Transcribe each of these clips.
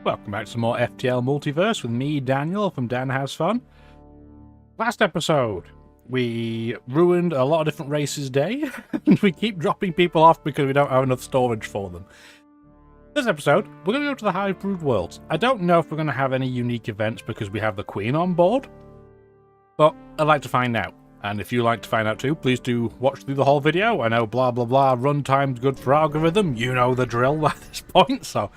Welcome back to some more FTL Multiverse with me, Daniel, from Dan Has Fun. Last episode, we ruined a lot of different races' day, and we keep dropping people off because we don't have enough storage for them. This episode, we're going to go to the Hive Brood Worlds. I don't know if we're going to have any unique events because we have the Queen on board, but I'd like to find out. And if you'd like to find out too, please do watch through the whole video. I know blah blah blah, runtime's good for algorithm, you know the drill by this point, so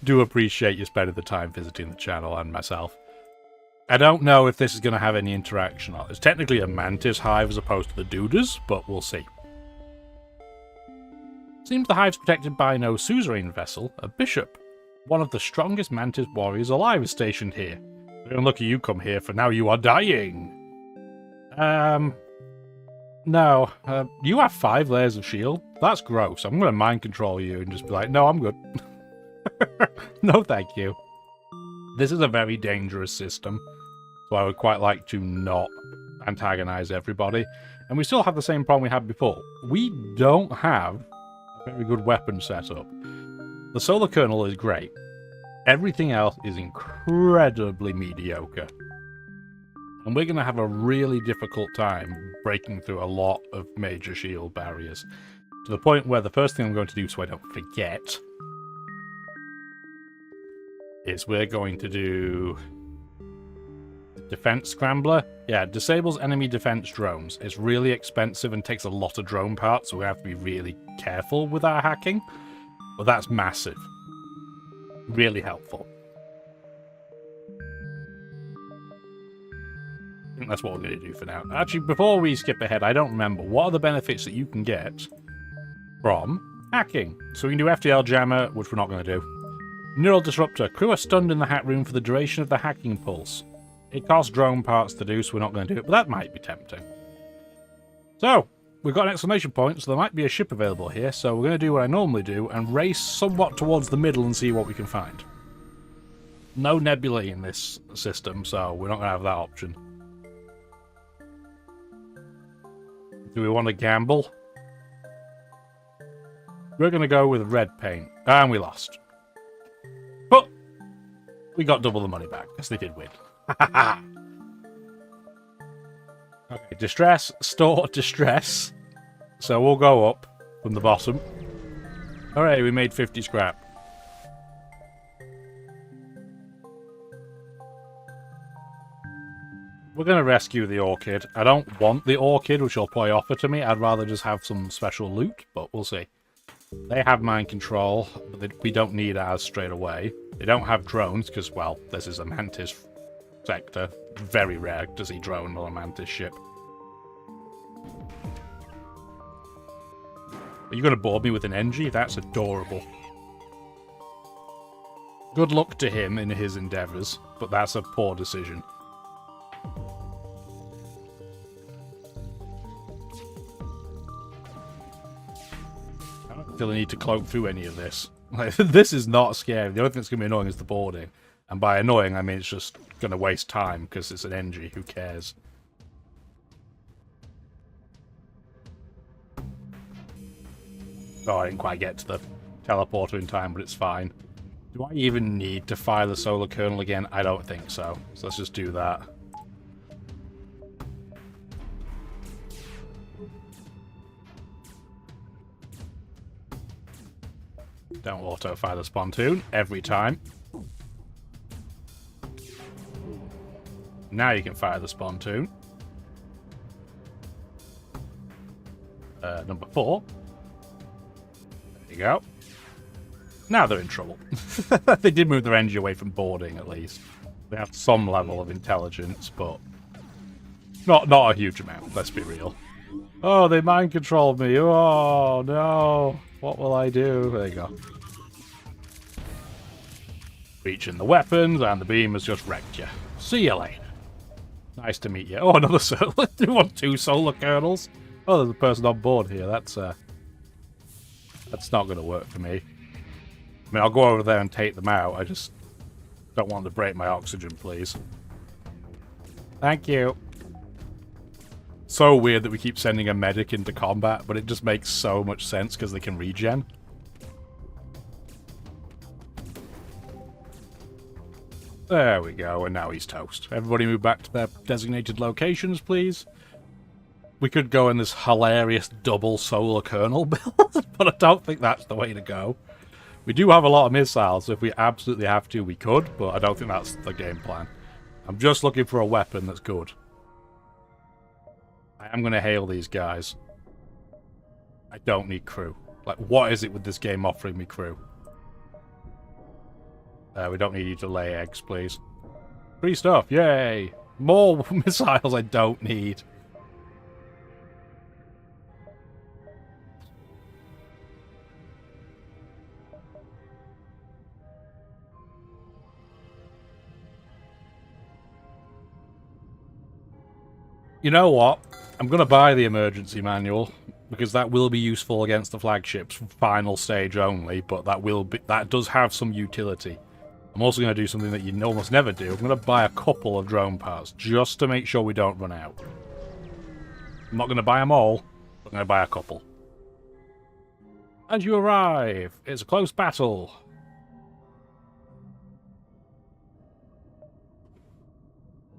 do appreciate you spending the time visiting the channel and myself. I don't know if this is going to have any interaction. It's technically a mantis hive as opposed to the dudas, but we'll see. Seems the hive's protected by no suzerain vessel, a bishop. One of the strongest mantis warriors alive is stationed here. Very unlucky you come here, for now you are dying. No. You have 5 layers of shield? That's gross. I'm going to mind control you and just be like, no, I'm good. No, thank you. This is a very dangerous system, so I would quite like to not antagonize everybody. And we still have the same problem we had before. We don't have a very good weapon setup. The solar kernel is great. Everything else is incredibly mediocre. And we're going to have a really difficult time breaking through a lot of major shield barriers. To the point where the first thing I'm going to do so I don't forget is we're going to do Defense Scrambler. Yeah, disables enemy defense drones. It's really expensive and takes a lot of drone parts, so we have to be really careful with our hacking. But that's massive. Really helpful. I think that's what we're going to do for now. Actually, before we skip ahead, I don't remember. What are the benefits that you can get from hacking? So we can do FTL Jammer, which we're not going to do. Neural Disruptor. Crew are stunned in the hack room for the duration of the hacking pulse. It costs drone parts to do, so we're not going to do it, but that might be tempting. So, we've got an exclamation point, so there might be a ship available here, so we're going to do what I normally do and race somewhat towards the middle and see what we can find. No nebulae in this system, so we're not going to have that option. Do we want to gamble? We're going to go with red paint. And we lost. But we got double the money back, because they did win. Okay, distress, store, distress. So we'll go up from the bottom. Alright, we made 50 scrap. We're going to rescue the orchid. I don't want the orchid, which will probably offer to me. I'd rather just have some special loot, but we'll see. They have mind control, but we don't need ours straight away. They don't have drones, because, well, this is a mantis sector. Very rare to see drone on a mantis ship. Are you going to board me with an NG? That's adorable. Good luck to him in his endeavors, but that's a poor decision. I feel the need to cloak through any of this. Like, this is not scary. The only thing that's going to be annoying is the boarding. And by annoying, I mean it's just going to waste time because it's an NG. Who cares? Oh, I didn't quite get to the teleporter in time, but it's fine. Do I even need to fire the solar kernel again? I don't think so. So let's just do that. Don't auto-fire the pontoon every time. Now you can fire the pontoon. Number 4. There you go. Now they're in trouble. They did move their engine away from boarding, at least. They have some level of intelligence, but not a huge amount, let's be real. Oh, they mind controlled me. Oh, no. What will I do? There you go. Reaching the weapons, and the beam has just wrecked you. See you later. Nice to meet you. Oh, another solar. Do you want 2 solar kernels? Oh, there's a person on board here. That's not going to work for me. I mean, I'll go over there and take them out. I just don't want to break my oxygen, please. Thank you. So weird that we keep sending a medic into combat, but it just makes so much sense because they can regen. There we go, and now he's toast. Everybody move back to their designated locations, please. We could go in this hilarious double solar kernel build, but I don't think that's the way to go. We do have a lot of missiles, so if we absolutely have to, we could, but I don't think that's the game plan. I'm just looking for a weapon that's good. I am going to hail these guys. I don't need crew. Like, what is it with this game offering me crew? We don't need you to lay eggs, please. Free stuff, yay! More missiles I don't need. You know what? I'm going to buy the emergency manual, because that will be useful against the flagship's final stage only, but that does have some utility. I'm also going to do something that you almost never do. I'm going to buy a couple of drone parts, just to make sure we don't run out. I'm not going to buy them all, but I'm going to buy a couple. As you arrive, it's a close battle.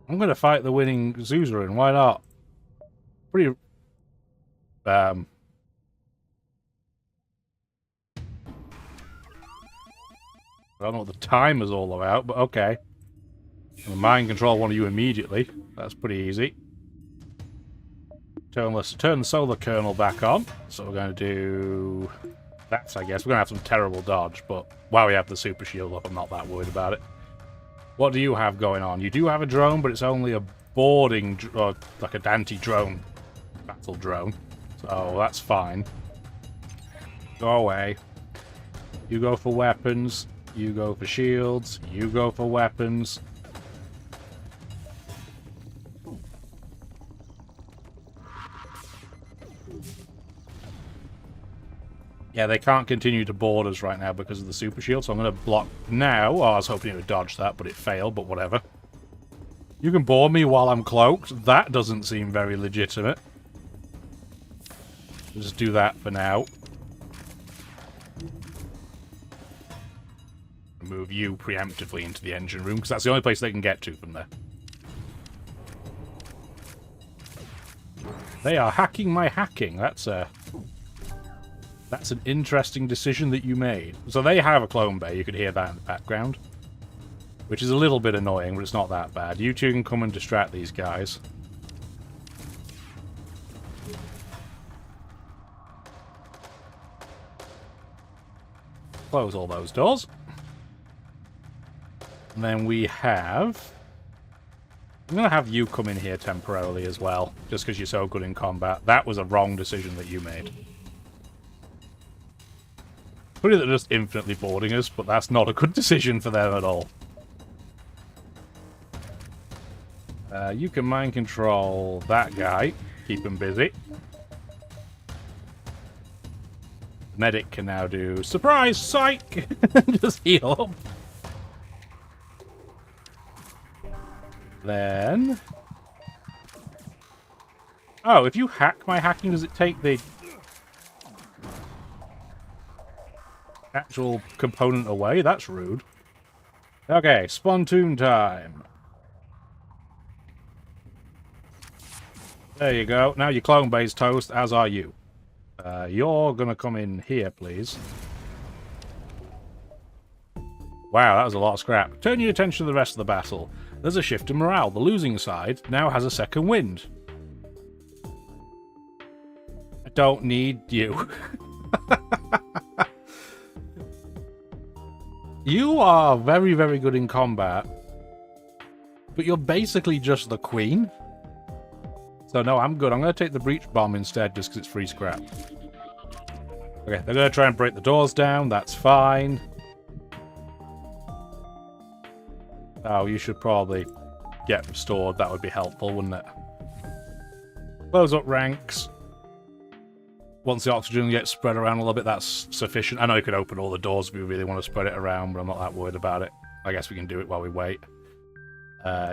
I'm going to fight the winning suzerain, why not? Pretty... I don't know what the timer's all about, but okay. I'm gonna mind control one of you immediately. That's pretty easy. Turn the solar kernel back on. So we're going to do... that, I guess. We're going to have some terrible dodge, but while we have the super shield up, I'm not that worried about it. What do you have going on? You do have a drone, but it's only a boarding... or like a anti-drone battle drone. So that's fine. Go away. You go for weapons. You go for shields. You go for weapons. Yeah, they can't continue to board us right now because of the super shield, so I'm going to block now. Oh, I was hoping it would dodge that, but it failed, but whatever. You can board me while I'm cloaked. That doesn't seem very legitimate. We'll just do that for now. Move you preemptively into the engine room, because that's the only place they can get to from there. They are hacking my hacking. That's an interesting decision that you made. So they have a clone bay. You could hear that in the background. Which is a little bit annoying, but it's not that bad. You two can come and distract these guys. Close all those doors. And then we have... I'm going to have you come in here temporarily as well, just because you're so good in combat. That was a wrong decision that you made. Pretty they're just infinitely boarding us, but that's not a good decision for them at all. You can mind control that guy. Keep him busy. Medic can now do surprise psych! Just heal up. Then... oh, if you hack my hacking, does it take the actual component away? That's rude. Okay, spontoon time. There you go. Now your clone bay's toast, as are you. You're gonna come in here, please. Wow, that was a lot of scrap. Turn your attention to the rest of the battle. There's a shift in morale. The losing side now has a second wind. I don't need you. You are very, very good in combat. But you're basically just the queen. So no, I'm good. I'm going to take the breach bomb instead, just because it's free scrap. Okay, they're going to try and break the doors down. That's fine. Oh, you should probably get restored. That would be helpful, wouldn't it? Close up ranks. Once the oxygen gets spread around a little bit, that's sufficient. I know you could open all the doors if we really want to spread it around, but I'm not that worried about it. I guess we can do it while we wait.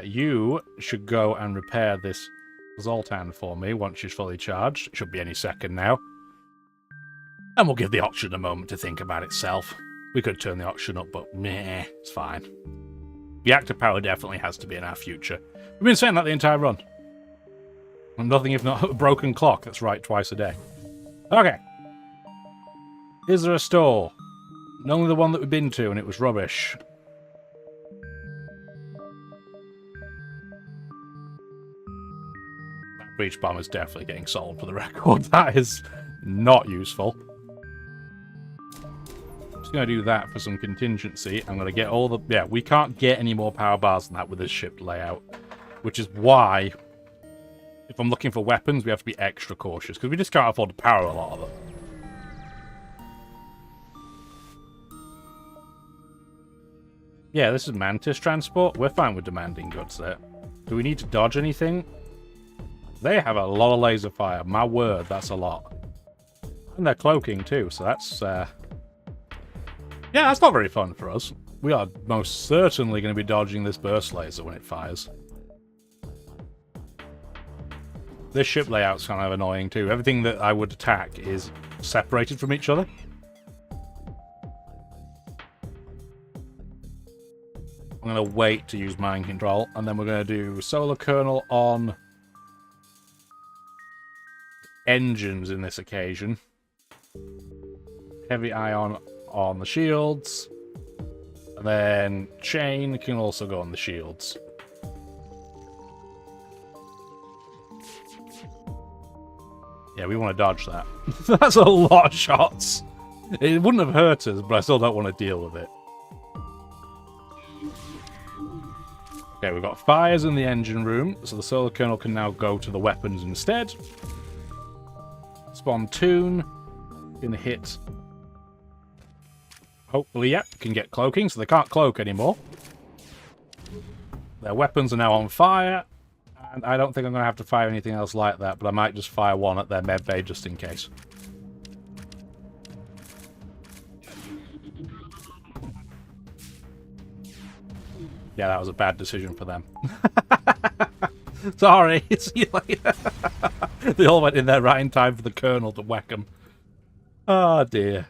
You should go and repair this Zoltan for me once she's fully charged. It should be any second now. And we'll give the oxygen a moment to think about itself. We could turn the oxygen up, but meh, it's fine. Reactor power definitely has to be in our future. We've been saying that the entire run. And nothing if not a broken clock that's right twice a day. Okay. Is there a store? Only the one that we've been to, and it was rubbish. That breach bomb is definitely getting sold for the record. That is not useful. Just going to do that for some contingency. I'm going to get all the... Yeah, we can't get any more power bars than that with this ship layout. Which is why, if I'm looking for weapons, we have to be extra cautious. Because we just can't afford to power a lot of them. Yeah, this is Mantis transport. We're fine with demanding goods there. Do we need to dodge anything? They have a lot of laser fire. My word, that's a lot. And they're cloaking too, so that's... Yeah, that's not very fun for us. We are most certainly going to be dodging this burst laser when it fires. This ship layout's kind of annoying too. Everything that I would attack is separated from each other. I'm going to wait to use mind control, and then we're going to do solar kernel on engines in this occasion. Heavy ion on the shields. And then chain can also go on the shields. Yeah, we want to dodge that. That's a lot of shots. It wouldn't have hurt us, but I still don't want to deal with it. Okay, we've got fires in the engine room, so the solar kernel can now go to the weapons instead. Spontoon can hit. Hopefully, yep, can get cloaking, so they can't cloak anymore. Their weapons are now on fire, and I don't think I'm going to have to fire anything else like that, but I might just fire one at their med bay just in case. Yeah, that was a bad decision for them. Sorry, see you later. They all went in there right in time for the Colonel to whack them. Oh dear.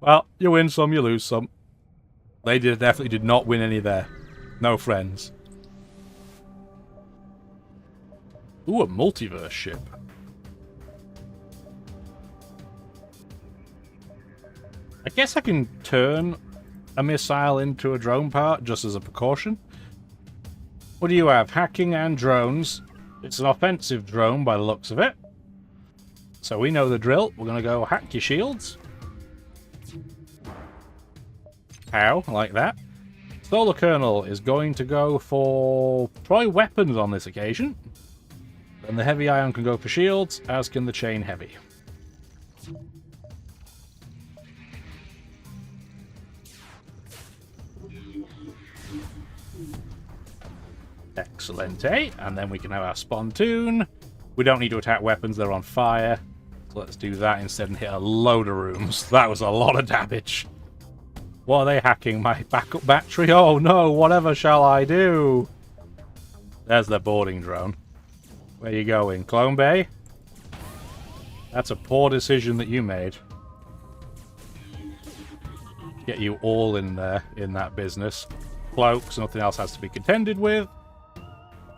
Well, you win some, you lose some. They definitely did not win any there. No friends. Ooh, a multiverse ship. I guess I can turn a missile into a drone part just as a precaution. What do you have? Hacking and drones. It's an offensive drone by the looks of it. So we know the drill. We're going to go hack your shields. How? Like that. Solar Kernel is going to go for probably weapons on this occasion. And the heavy ion can go for shields, as can the chain heavy. Excellent, eh? And then we can have our Spontoon. We don't need to attack weapons, they're on fire. So let's do that instead and hit a load of rooms. That was a lot of damage. What are they hacking? My backup battery? Oh no, whatever shall I do? There's their boarding drone. Where you going? Clone Bay? That's a poor decision that you made. Get you all in there, in that business. Cloaks, nothing else has to be contended with.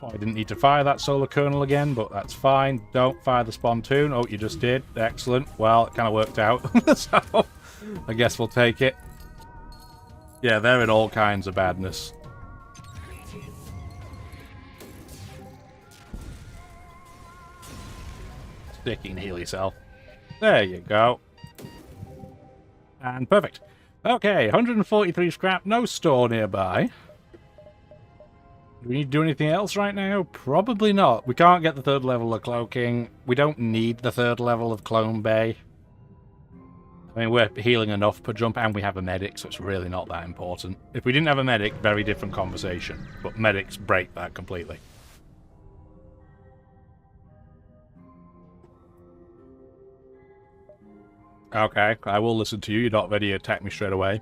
I didn't need to fire that solar kernel again, but that's fine. Don't fire the Spontoon. Oh, you just did. Excellent. Well, it kind of worked out. So, I guess we'll take it. Yeah, they're in all kinds of badness. Sticking heal yourself. There you go. And perfect. Okay, 143 scrap. No store nearby. Do we need to do anything else right now? Probably not. We can't get the third level of cloaking. We don't need the third level of Clone Bay. I mean, we're healing enough per jump, and we have a medic, so it's really not that important. If we didn't have a medic, very different conversation. But medics break that completely. Okay, I will listen to you. You're not ready to attack me straight away.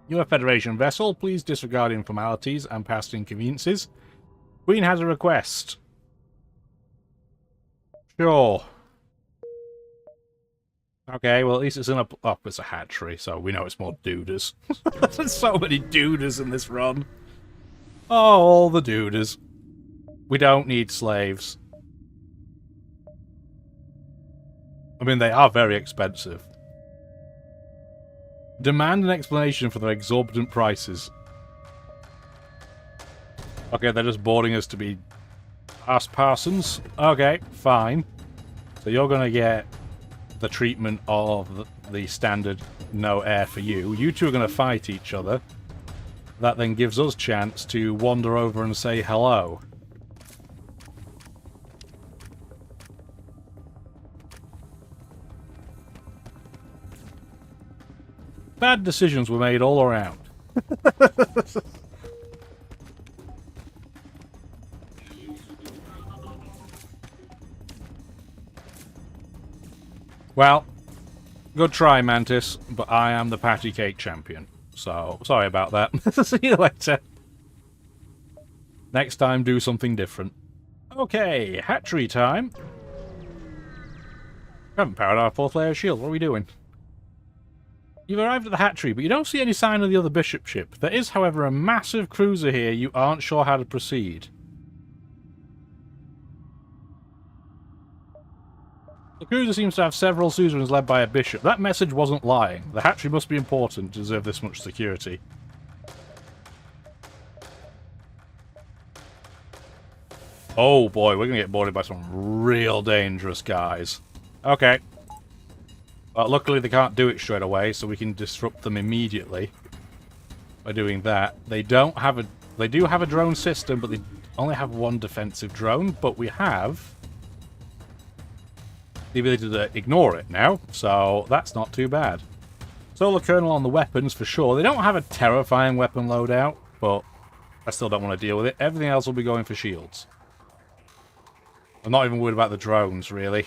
You're a Federation vessel. Please disregard informalities and past inconveniences. Queen has a request. Sure. Okay, well at least it's in a... Oh, it's a hatchery, so we know it's more duders. There's so many duders in this run. Oh, all the dudes. We don't need slaves. I mean, they are very expensive. Demand an explanation for their exorbitant prices. Okay, they're just boarding us to be ass Parsons. Okay, fine. So you're going to get the treatment of the standard no air for you. You two are going to fight each other. That then gives us chance to wander over and say hello. Bad decisions were made all around. Well, good try, Mantis, but I am the patty cake champion. So, sorry about that. See you later. Next time, do something different. Okay, hatchery time. We haven't powered our 4th layer shield. What are we doing? You've arrived at the hatchery, but you don't see any sign of the other bishop ship. There is, however, a massive cruiser here. You aren't sure how to proceed. The cruiser seems to have several suzerains led by a bishop. That message wasn't lying. The hatchery must be important to deserve this much security. Oh boy, we're going to get boarded by some real dangerous guys. Okay. Well, luckily they can't do it straight away, so we can disrupt them immediately by doing that. They do have a drone system, but they only have one defensive drone, but we have the ability to ignore it now, so that's not too bad. Solar kernel on the weapons for sure. They don't have a terrifying weapon loadout, but I still don't want to deal with it. Everything else will be going for shields. I'm not even worried about the drones, really.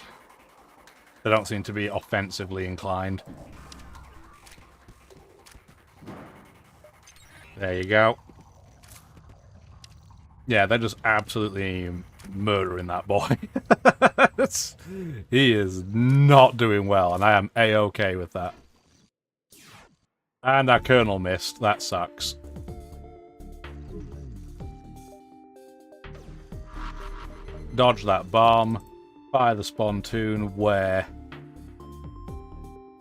They don't seem to be offensively inclined. There you go. Yeah, they're just absolutely murdering that boy. He is not doing well, and I am A-okay with that. And our colonel missed. That sucks. Dodge that bomb. Fire the spontoon. Where?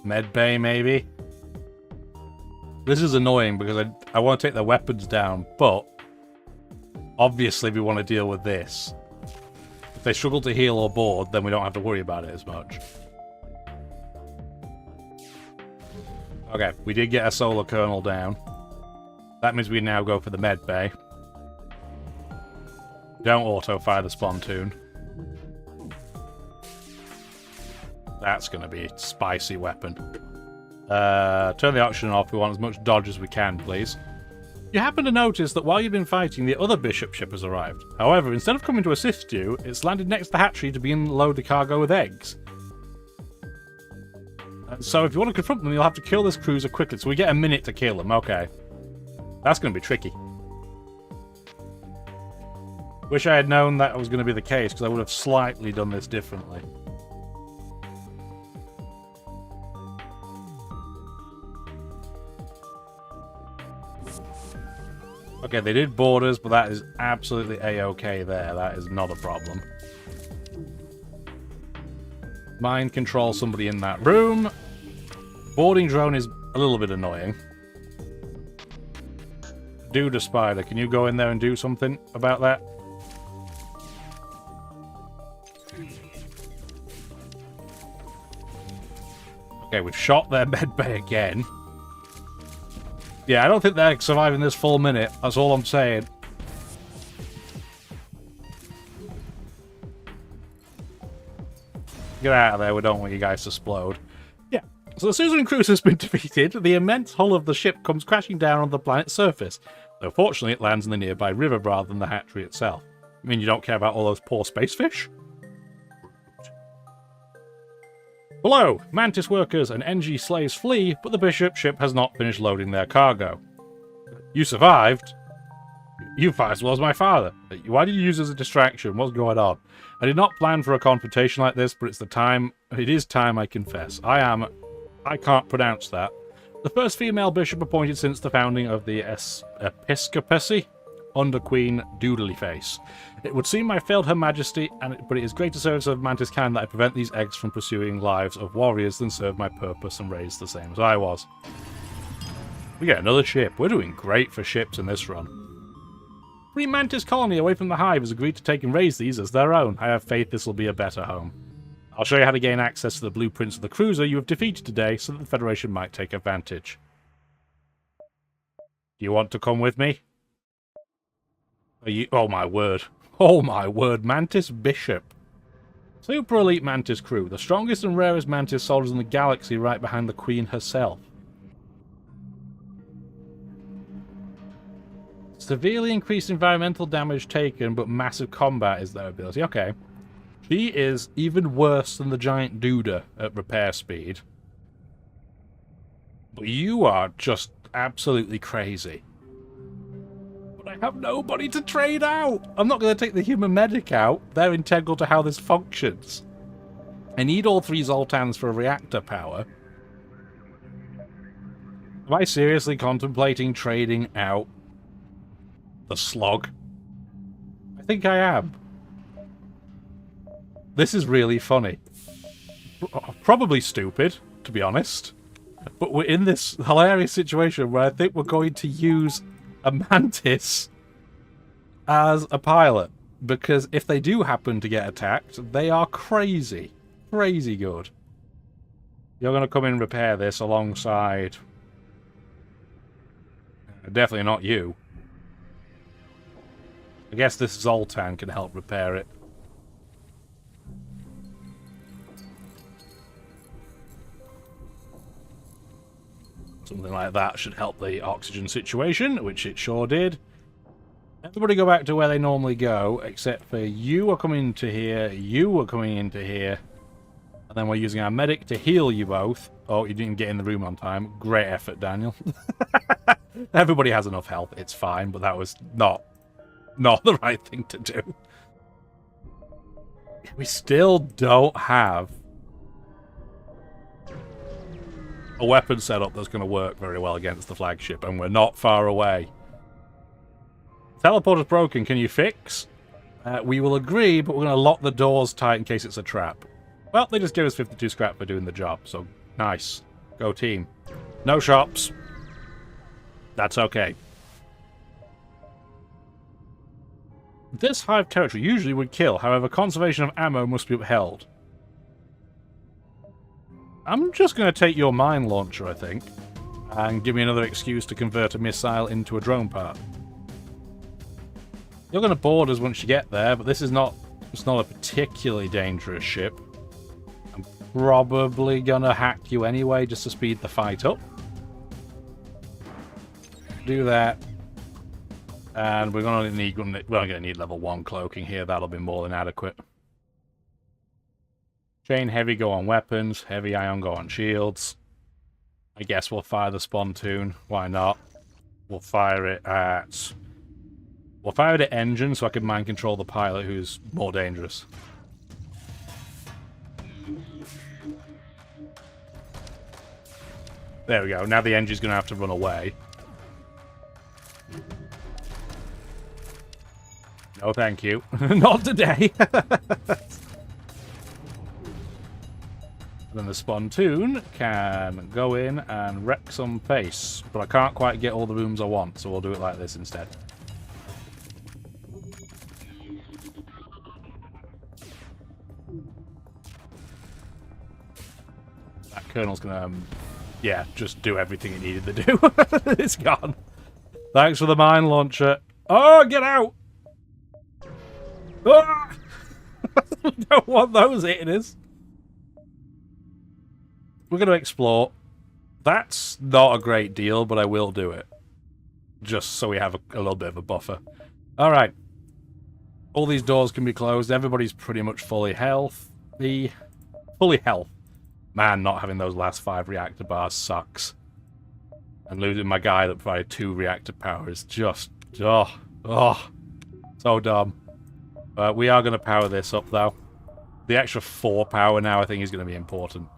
Medbay, maybe? This is annoying because I want to take their weapons down, but obviously we want to deal with this. If they struggle to heal or board, then we don't have to worry about it as much. Okay, we did get a solar kernel down. That means we now go for the med bay. Don't auto-fire the spontoon. That's going to be a spicy weapon. Turn the oxygen off. We want as much dodge as we can, please. You happen to notice that while you've been fighting, the other bishop ship has arrived. However, instead of coming to assist you, it's landed next to the hatchery to begin to load the cargo with eggs. So if you want to confront them, you'll have to kill this cruiser quickly. So we get a minute to kill them. Okay. That's going to be tricky. Wish I had known that was going to be the case, because I would have slightly done this differently. Okay, they did board us, but that is absolutely A-okay there. That is not a problem. Mind control somebody in that room. Boarding drone is a little bit annoying. Dude, a spider. Can you go in there and do something about that? Okay, we've shot their med bay again. Yeah, I don't think they're surviving this full minute. That's all I'm saying. Get out of there. We don't want you guys to explode. Yeah. So the suzerain cruiser has been defeated. The immense hull of the ship comes crashing down on the planet's surface. Though fortunately it lands in the nearby river rather than the hatchery itself. I mean, you don't care about all those poor space fish? Below, Mantis workers and NG slaves flee, but the bishop ship has not finished loading their cargo. You survived? You fight as well as my father. Why did you use as a distraction? What's going on? I did not plan for a confrontation like this, but it is time I confess. I can't pronounce that. The first female bishop appointed since the founding of the episcopacy under Queen Doodly Face. It would seem I failed Her Majesty, but it is greater service of Mantis kind that I prevent these eggs from pursuing lives of warriors than serve my purpose and raise the same as I was. We get another ship. We're doing great for ships in this run. Free Mantis colony away from the hive has agreed to take and raise these as their own. I have faith this will be a better home. I'll show you how to gain access to the blueprints of the cruiser you have defeated today so that the Federation might take advantage. Do you want to come with me? Are you... Oh my word. Oh my word. Mantis Bishop. Super elite Mantis crew. The strongest and rarest Mantis soldiers in the galaxy right behind the Queen herself. Severely increased environmental damage taken, but massive combat is their ability. Okay. She is even worse than the giant Duda at repair speed. But you are just absolutely crazy. But I have nobody to trade out. I'm not going to take the human medic out. They're integral to how this functions. I need all 3 Zoltans for reactor power. Am I seriously contemplating trading out the slog? I think I am. This is really funny. Probably stupid, to be honest. But we're in this hilarious situation where I think we're going to use a Mantis as a pilot. Because if they do happen to get attacked, they are crazy. Crazy good. You're going to come in and repair this alongside... Definitely not you. I guess this Zoltan can help repair it. Something like that should help the oxygen situation, which it sure did. Everybody go back to where they normally go, except for you are coming into here, you are coming into here, and then we're using our medic to heal you both. Oh, you didn't get in the room on time. Great effort, Daniel. Everybody has enough health, it's fine, but that was not the right thing to do. We still don't have a weapon setup that's going to work very well against the flagship, and we're not far away. Teleporter's broken, can you fix? We will agree, but we're going to lock the doors tight in case it's a trap. Well, they just gave us 52 scrap for doing the job, so nice. Go team. No shops. That's okay. This hive territory usually would kill, however, conservation of ammo must be upheld. I'm just going to take your mine launcher, I think, and give me another excuse to convert a missile into a drone part. You're going to board us once you get there, but this is not... It's not a particularly dangerous ship. I'm probably going to hack you anyway, just to speed the fight up. Do that. And we're going to need level 1 cloaking here. That'll be more than adequate. Chain heavy go on weapons. Heavy ion go on shields. I guess we'll fire the spontoon. Why not? We'll fire it at... We'll fire it at engine so I can mind control the pilot who's more dangerous. There we go. Now the engine's going to have to run away. No, thank you. Not today. Then the spontoon can go in and wreck some face. But I can't quite get all the rooms I want, so we'll do it like this instead. That colonel's gonna, yeah, just do everything it needed to do. It's gone. Thanks for the mine launcher. Oh, get out! Ah! I don't want those hitting us. We're going to explore. That's not a great deal, but I will do it. Just so we have a little bit of a buffer. Alright. All these doors can be closed. Everybody's pretty much fully healthy. Fully health. Man, not having those last 5 reactor bars sucks. And losing my guy that provided 2 reactor power is just... so dumb. We are going to power this up, though. The extra 4 power now, I think, is going to be important.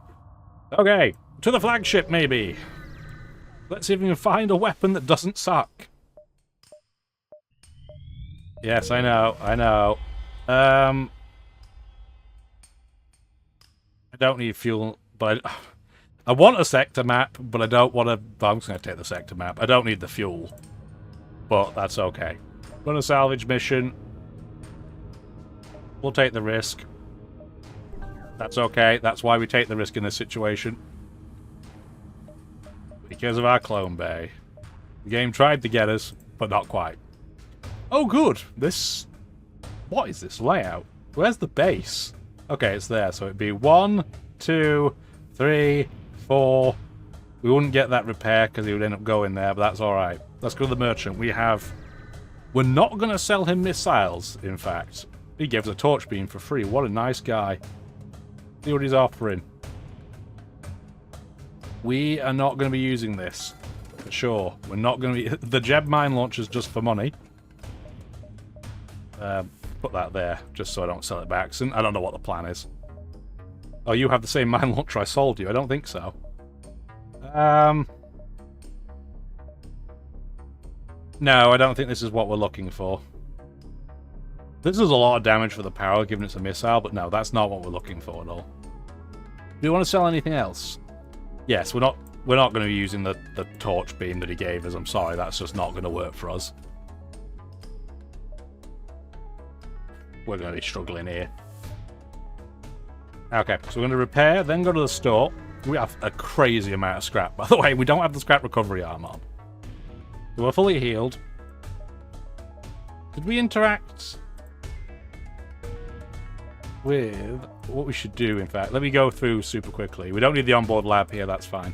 Okay, to the flagship, maybe. Let's see if we can find a weapon that doesn't suck. Yes, I know, I know. I don't need fuel, but I want a sector map, but I don't want to... Well, I'm just going to take the sector map. I don't need the fuel, but that's okay. Run a salvage mission. We'll take the risk. That's okay. That's why we take the risk in this situation. Because of our clone bay. The game tried to get us, but not quite. Oh, good. This... What is this layout? Where's the base? Okay, it's there. So it'd be 1, 2, 3, 4. We wouldn't get that repair because he would end up going there, but that's alright. Let's go to the merchant. We have... We're not going to sell him missiles, in fact. He gave us a torch beam for free. What a nice guy. See what he's offering. We are not going to be using this. For sure. We're not going to be... The Jeb mine launcher's just for money. Put that there, just so I don't sell it by accident. I don't know what the plan is. Oh, you have the same mine launcher I sold you? I don't think so. No, I don't think this is what we're looking for. This is a lot of damage for the power, given it's a missile, but no, that's not what we're looking for at all. Do you want to sell anything else? Yes, we're not going to be using the torch beam that he gave us. I'm sorry, that's just not going to work for us. We're going to be struggling here. Okay, so we're going to repair, then go to the store. We have a crazy amount of scrap. By the way, we don't have the scrap recovery arm on. So we're fully healed. Did we interact with what we should do, in fact? Let me go through super quickly. We don't need the onboard lab here, that's fine.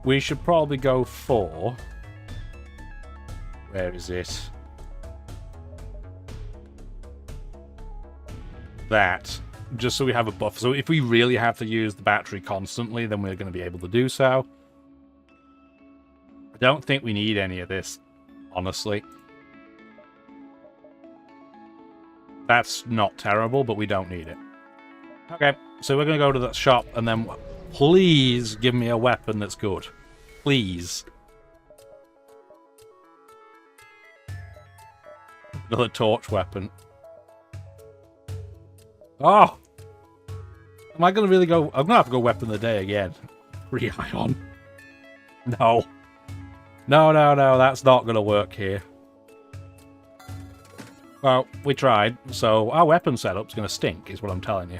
We should probably go for... Where is it? That, just so we have a buffer. So if we really have to use the battery constantly, then we're going to be able to do so. I don't think we need any of this, honestly. That's not terrible, but we don't need it. Okay, so we're going to go to that shop, and then please give me a weapon that's good. Please. Another torch weapon. Oh! Am I going to really go... I'm going to have to go weapon of the day again. Re-ion. No. No, that's not going to work here. Well, we tried, so our weapon setup's going to stink, is what I'm telling you.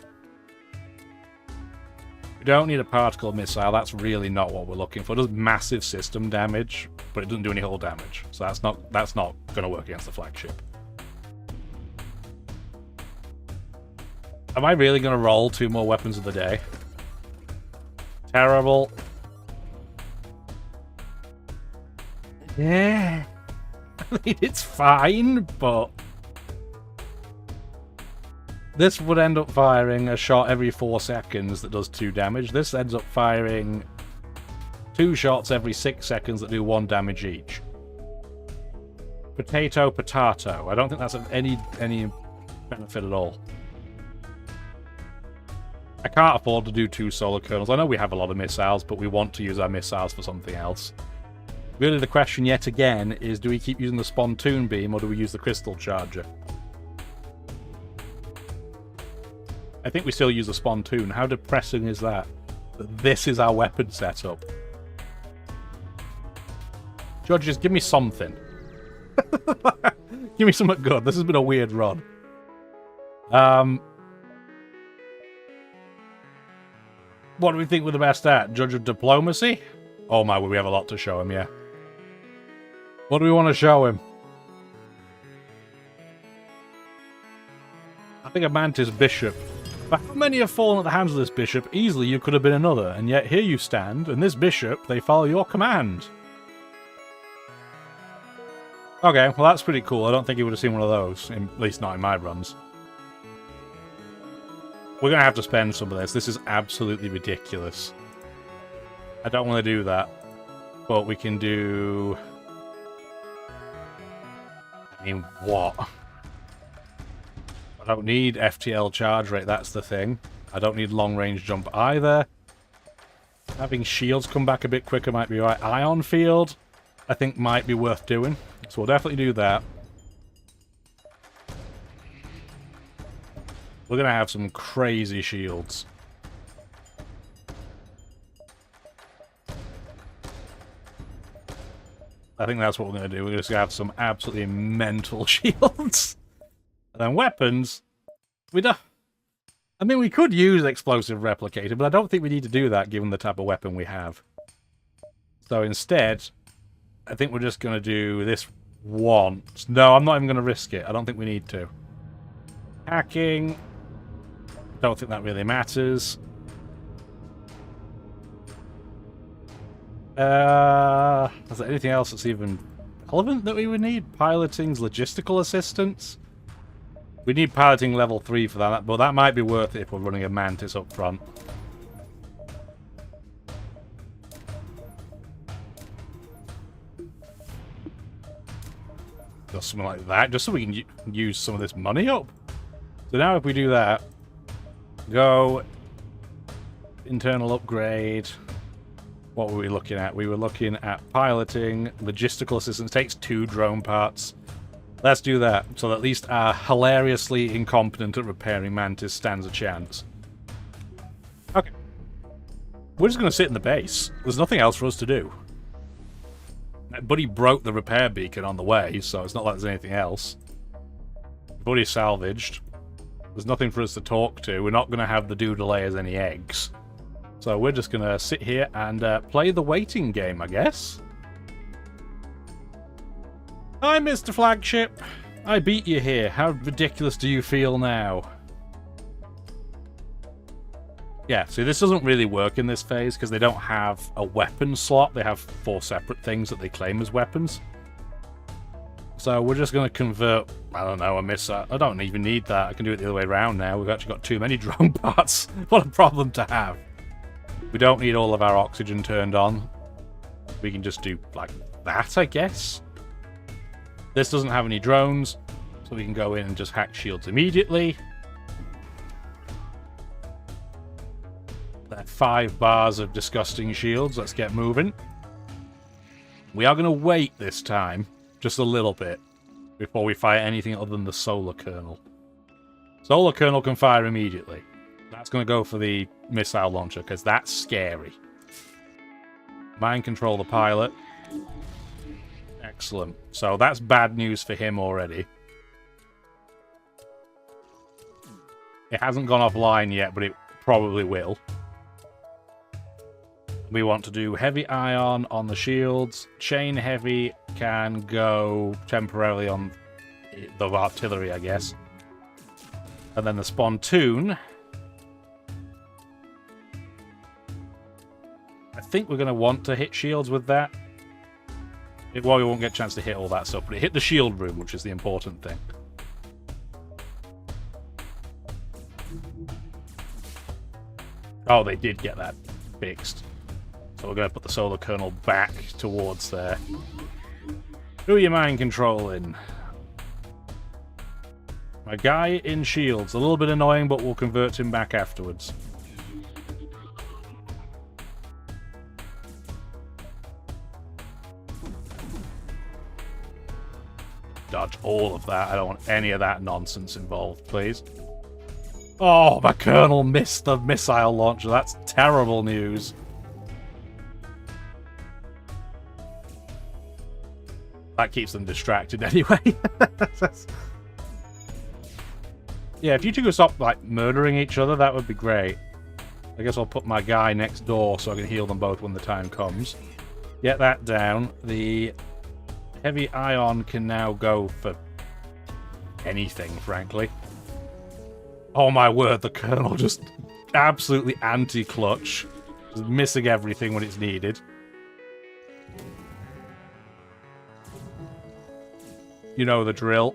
We don't need a particle missile, that's really not what we're looking for. It does massive system damage, but it doesn't do any hull damage. So that's not going to work against the flagship. Am I really going to roll 2 more weapons of the day? Terrible. Yeah. I mean, it's fine, but... This would end up firing a shot every 4 seconds that does 2 damage. This ends up firing 2 shots every 6 seconds that do 1 damage each. Potato, potato. I don't think that's of any benefit at all. I can't afford to do 2 solar kernels. I know we have a lot of missiles, but we want to use our missiles for something else. Really, the question yet again is, do we keep using the spontoon beam, or do we use the crystal charger? I think we still use the spontoon. How depressing is that? That this is our weapon setup. Judges, give me something. Give me something good. This has been a weird run. What do we think we're the best at? Judge of diplomacy? Oh my, we have a lot to show him, yeah. What do we want to show him? I think a Mantis Bishop. But how many have fallen at the hands of this bishop? Easily you could have been another, and yet here you stand, and this bishop, they follow your command. Okay, well that's pretty cool. I don't think you would have seen one of those, at least not in my runs. We're going to have to spend some of this. This is absolutely ridiculous. I don't want to do that. But we can do... I mean, what? I don't need FTL charge rate, that's the thing. I don't need long-range jump either. Having shields come back a bit quicker might be right. Ion field, I think, might be worth doing. So we'll definitely do that. We're going to have some crazy shields. I think that's what we're going to do. We're just going to have some absolutely mental shields. And then weapons, we don't... I mean, we could use explosive replicator, but I don't think we need to do that given the type of weapon we have. So instead, I think we're just going to do this once. No, I'm not even going to risk it. I don't think we need to. Hacking. Don't think that really matters. Is there anything else that's even relevant that we would need? Piloting's logistical assistance? We need piloting level 3 for that, but that might be worth it if we're running a Mantis up front. Just something like that, just so we can use some of this money up. So now if we do that, go internal upgrade. What were we looking at? We were looking at piloting, logistical assistance, takes 2 drone parts. Let's do that, so that at least our hilariously incompetent at repairing Mantis stands a chance. Okay. We're just going to sit in the base. There's nothing else for us to do. Buddy broke the repair beacon on the way, so it's not like there's anything else. Buddy salvaged. There's nothing for us to talk to. We're not going to have the dude lay us any eggs. So we're just going to sit here and play the waiting game, I guess. Hi, Mr. Flagship. I beat you here. How ridiculous do you feel now? Yeah, see, this doesn't really work in this phase because they don't have a weapon slot. They have 4 separate things that they claim as weapons. So we're just going to convert, I don't know, a missile. I don't even need that. I can do it the other way around now. We've actually got too many drone parts. What a problem to have. We don't need all of our oxygen turned on. We can just do like that, I guess. This doesn't have any drones, so we can go in and just hack shields immediately. There are 5 bars of disgusting shields. Let's get moving. We are going to wait this time, just a little bit, before we fire anything other than the solar kernel. Solar kernel can fire immediately. That's going to go for the missile launcher, because that's scary. Mind control the pilot. Excellent. So that's bad news for him already. It hasn't gone offline yet, but it probably will. We want to do heavy ion on the shields. Chain heavy can go temporarily on the artillery, I guess. And then the spontoon. I think we're going to want to hit shields with that. Well, we won't get a chance to hit all that stuff, but it hit the shield room, which is the important thing. Oh, they did get that fixed. So we're going to put the solar kernel back towards there. Who are you mind controlling? My guy in shields. A little bit annoying, but we'll convert him back afterwards. Dodge all of that. I don't want any of that nonsense involved, please. Oh, my colonel missed the missile launcher. That's terrible news. That keeps them distracted anyway. Yeah, if you two could stop, like, murdering each other, that would be great. I guess I'll put my guy next door so I can heal them both when the time comes. Get that down. The heavy ion can now go for anything, frankly. Oh my word, the Colonel just absolutely anti-clutch. Just missing everything when it's needed. You know the drill.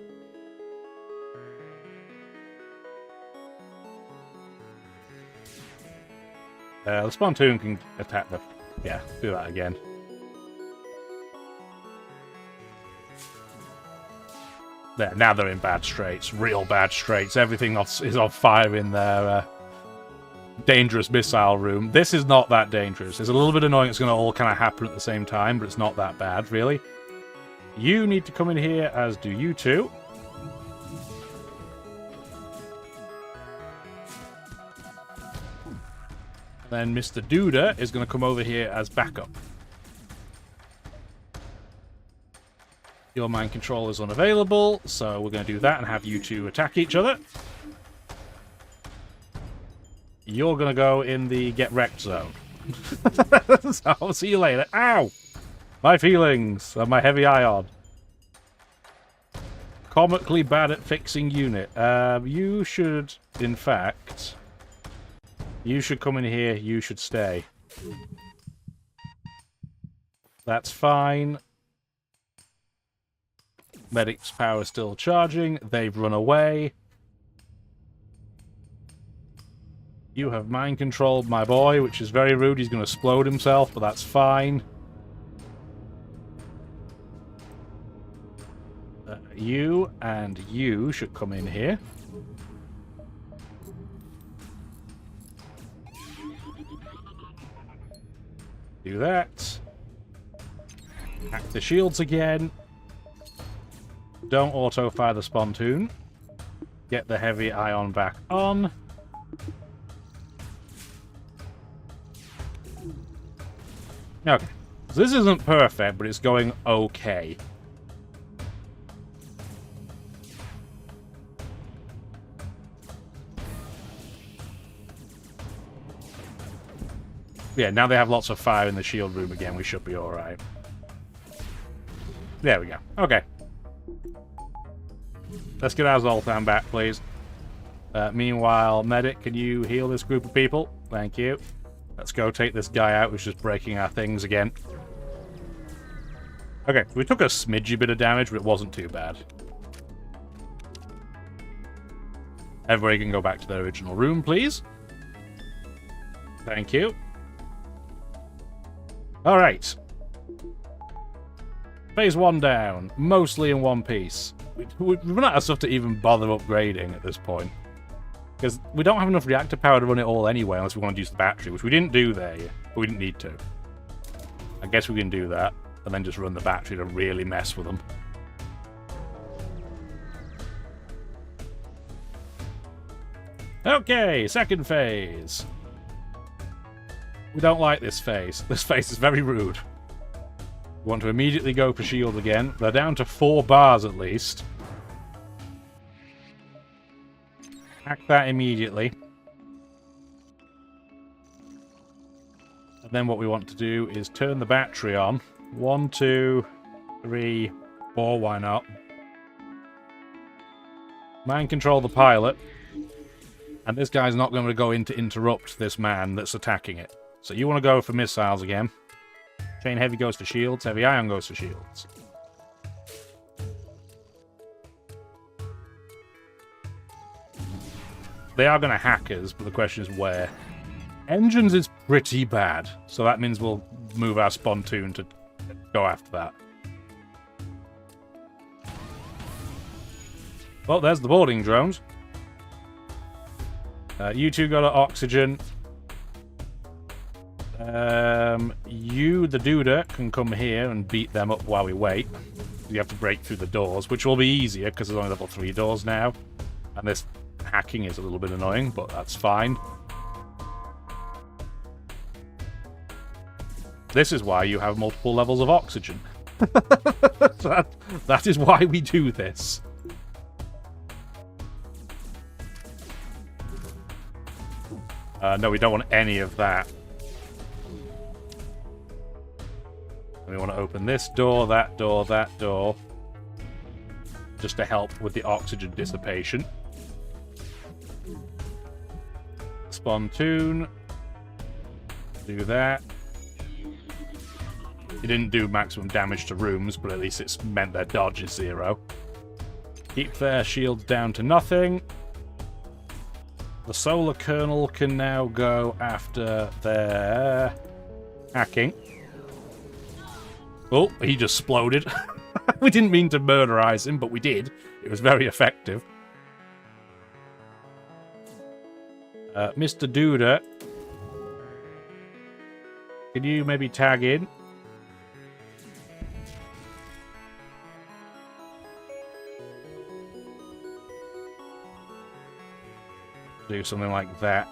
The Spontoon can attack the... Yeah, do that again. There, now they're in bad straits. Real bad straits. Everything is on fire in their dangerous missile room. This is not that dangerous. It's a little bit annoying. It's going to all kind of happen at the same time, but it's not that bad, really. You need to come in here, as do you two. Then Mr. Duda is going to come over here as backup. Your mind control is unavailable, so we're going to do that and have you two attack each other. You're going to go in the get wrecked zone. So I'll see you later. Ow! My feelings of my heavy ion. Comically bad at fixing unit. You should, in fact... You should come in here. You should stay. That's fine. Medic's power is still charging. They've run away. You have mind-controlled my boy, which is very rude. He's going to explode himself, but that's fine. You and you should come in here. Do that. Hack the shields again. Don't auto-fire the spontoon. Get the heavy ion back on. Okay. So this isn't perfect, but it's going okay. Yeah, now they have lots of fire in the shield room again. We should be alright. There we go. Okay. Let's get our Zoltan back, please. Meanwhile, Medic, can you heal this group of people? Thank you. Let's go take this guy out who's just breaking our things again. Okay, we took a smidgy bit of damage, but it wasn't too bad. Everybody can go back to their original room, please. Thank you. Alright. Phase 1 down. Mostly in one piece. We've run out of stuff to even bother upgrading at this point. Because we don't have enough reactor power to run it all anyway, unless we want to use the battery, which we didn't do there, but we didn't need to. I guess we can do that, and then just run the battery to really mess with them. Okay, second phase. We don't like this phase. This phase is very rude. We want to immediately go for shield again. They're down to 4 bars at least. Hack that immediately. And then what we want to do is turn the battery on. 1, 2, 3, 4, why not? Mind control the pilot. And this guy's not going to go in to interrupt this man that's attacking it. So you want to go for missiles again. Chain heavy goes for shields, heavy ion goes for shields. They are going to hack us, but the question is where. Engines is pretty bad, so that means we'll move our spontoon to go after that. Well, there's the boarding drones. You two go to oxygen. You, the Duda, can come here and beat them up while we wait. You have to break through the doors, which will be easier because there's only level 3 doors now. And this hacking is a little bit annoying, but that's fine. This is why you have multiple levels of oxygen. That is why we do this. No, we don't want any of that. We want to open this door, that door, that door. Just to help with the oxygen dissipation. Spontoon. Do that. It didn't do maximum damage to rooms, but at least it's meant their dodge is 0. Keep their shields down to nothing. The solar kernel can now go after their hacking. Oh, he just exploded. We didn't mean to murderize him, but we did. It was very effective. Mr. Duda, can you maybe tag in? Do something like that.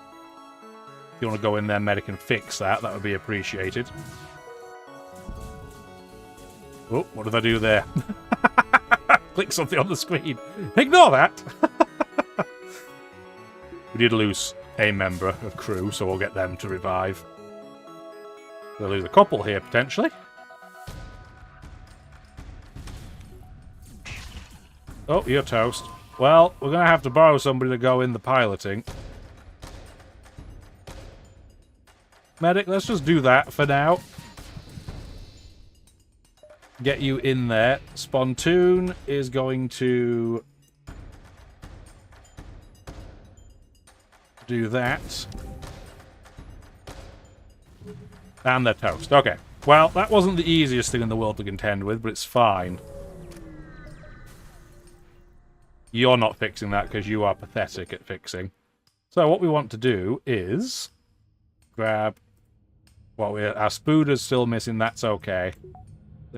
If you want to go in there, medic, and fix that, that would be appreciated. Oh, what did I do there? Click something on the screen. Ignore that! We did lose a member of crew, so we'll get them to revive. We'll lose a couple here, potentially. Oh, you're toast. Well, we're going to have to borrow somebody to go in the piloting. Medic, let's just do that for now. Get you in there. Spontoon is going to do that. And they're toast. Okay. Well, that wasn't the easiest thing in the world to contend with, but it's fine. You're not fixing that because you are pathetic at fixing. So what we want to do is grab... Well, our Spooder's still missing. That's okay.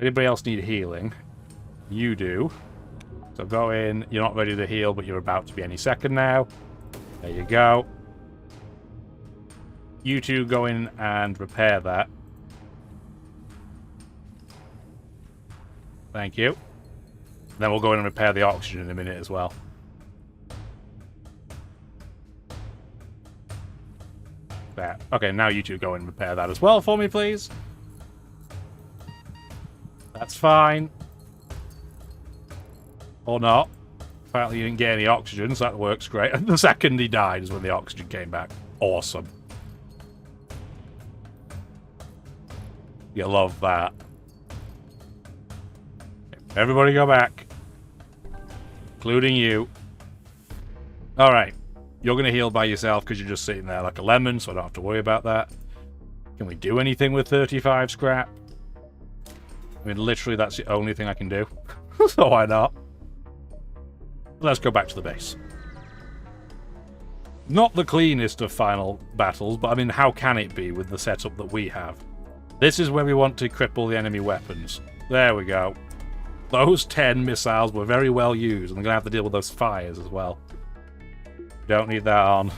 Anybody else need healing? You do. So go in. You're not ready to heal, but you're about to be any second now. There you go. You two go in and repair that. Thank you. Then we'll go in and repair the oxygen in a minute as well. There. Okay, now you two go and repair that as well for me, please. That's fine. Or not. Apparently you didn't get any oxygen, so that works great. And the second he died is when the oxygen came back. Awesome. You love that. Everybody go back. Including you. Alright. You're going to heal by yourself because you're just sitting there like a lemon, so I don't have to worry about that. Can we do anything with 35 scrap? I mean, literally, that's the only thing I can do. So why not? Let's go back to the base. Not the cleanest of final battles, but I mean, how can it be with the setup that we have? This is where we want to cripple the enemy weapons. There we go. Those 10 missiles were very well used, and we're going to have to deal with those fires as well. Don't need that on.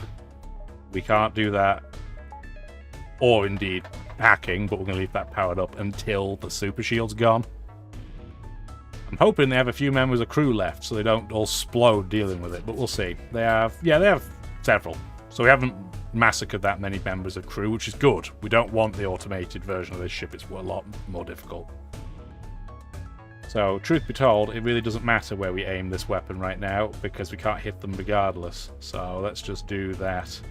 We can't do that. Or indeed hacking, but we're going to leave that powered up until the super shield's gone. I'm hoping they have a few members of crew left so they don't all explode dealing with it, but we'll see. They have, yeah, they have several. So we haven't massacred that many members of crew, which is good. We don't want the automated version of this ship. It's a lot more difficult. So, truth be told, it really doesn't matter where we aim this weapon right now, because we can't hit them regardless. So, let's just do that.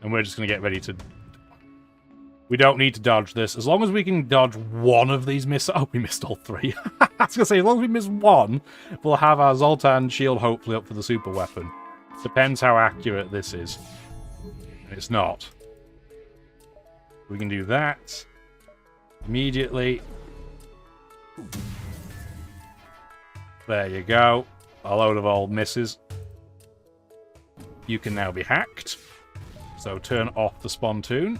And we're just going to get ready to... We don't need to dodge this. As long as we can dodge one of these missiles... Oh, we missed all three. I was going to say, as long as we miss one, we'll have our Zoltan shield hopefully up for the super weapon. Depends how accurate this is. And it's not. We can do that. Immediately. There you go. A load of old misses. You can now be hacked. So turn off the spontoon.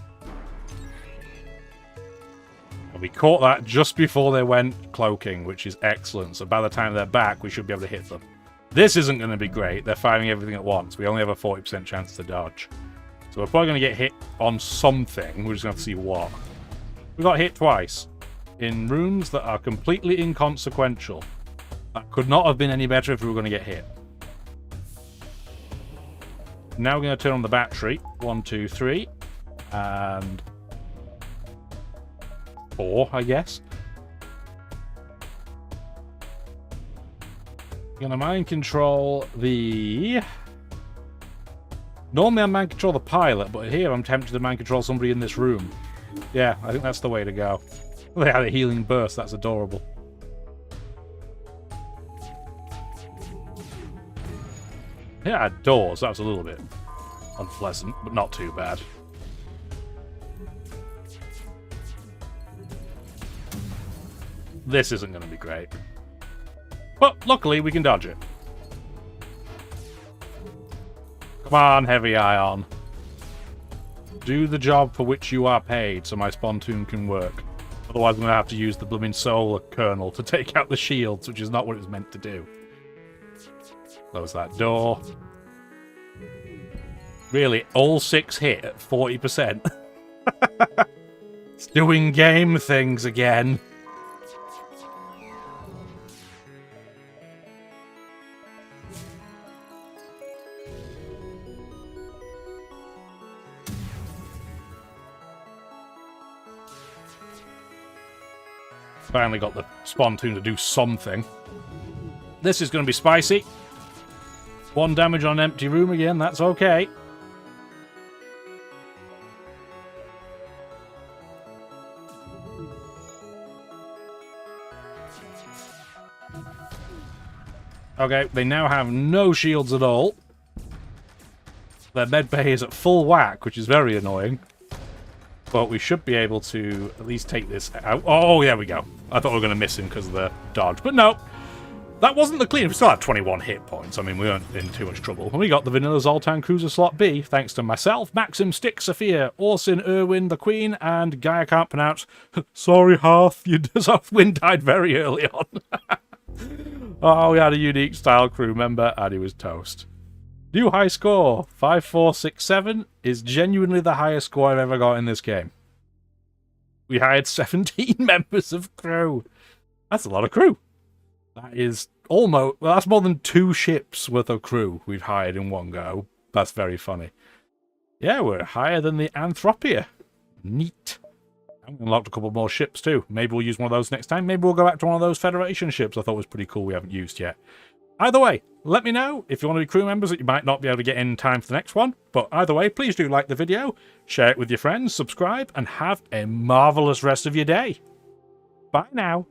And we caught that just before they went cloaking, which is excellent. So by the time they're back, we should be able to hit them. This isn't going to be great. They're firing everything at once. We only have a 40% chance to dodge. So we're probably going to get hit on something. We're just going to have to see what. We got hit twice. In rooms that are completely inconsequential. That could not have been any better if we were going to get hit. Now we're going to turn on the battery. 1, 2, 3. And 4, I guess. I'm going to mind control the... Normally I mind control the pilot, but here I'm tempted to mind control somebody in this room. Yeah, I think that's the way to go. They had a healing burst, that's adorable. Yeah, doors, that was a little bit unpleasant, but not too bad. This isn't going to be great. But luckily we can dodge it. Come on, heavy ion. Do the job for which you are paid so my spontoon can work. Otherwise I'm going to have to use the blooming solar kernel to take out the shields, which is not what it was meant to do. Close that door. Really, all 6 hit at 40%. It's doing game things again. Finally got the Spontoon to do something. This is going to be spicy. 1 damage on empty room again, that's okay. Okay, they now have no shields at all. Their medbay is at full whack, which is very annoying. But we should be able to at least take this out. Oh, there we go. I thought we were going to miss him because of the dodge. But no, that wasn't the clean. We still had 21 hit points. I mean, we weren't in too much trouble. And we got the vanilla Zoltan Cruiser slot B, thanks to myself, Maxim, Stick, Sophia, Orson, Irwin, the Queen, and guy I can't pronounce. Sorry, Hearth. Win died very early on. Oh, we had a unique style crew member, and he was toast. New high score, 5467, is genuinely the highest score I've ever got in this game. We hired 17 members of crew. That's a lot of crew. That is almost, well, that's more than 2 ships worth of crew we've hired in one go. That's very funny. Yeah, we're higher than the Anthropia. Neat. And we unlocked a couple more ships too. Maybe we'll use one of those next time. Maybe we'll go back to one of those Federation ships I thought was pretty cool we haven't used yet. Either way, let me know if you want to be crew members that you might not be able to get in time for the next one. But either way, please do like the video, share it with your friends, subscribe, and have a marvellous rest of your day. Bye now.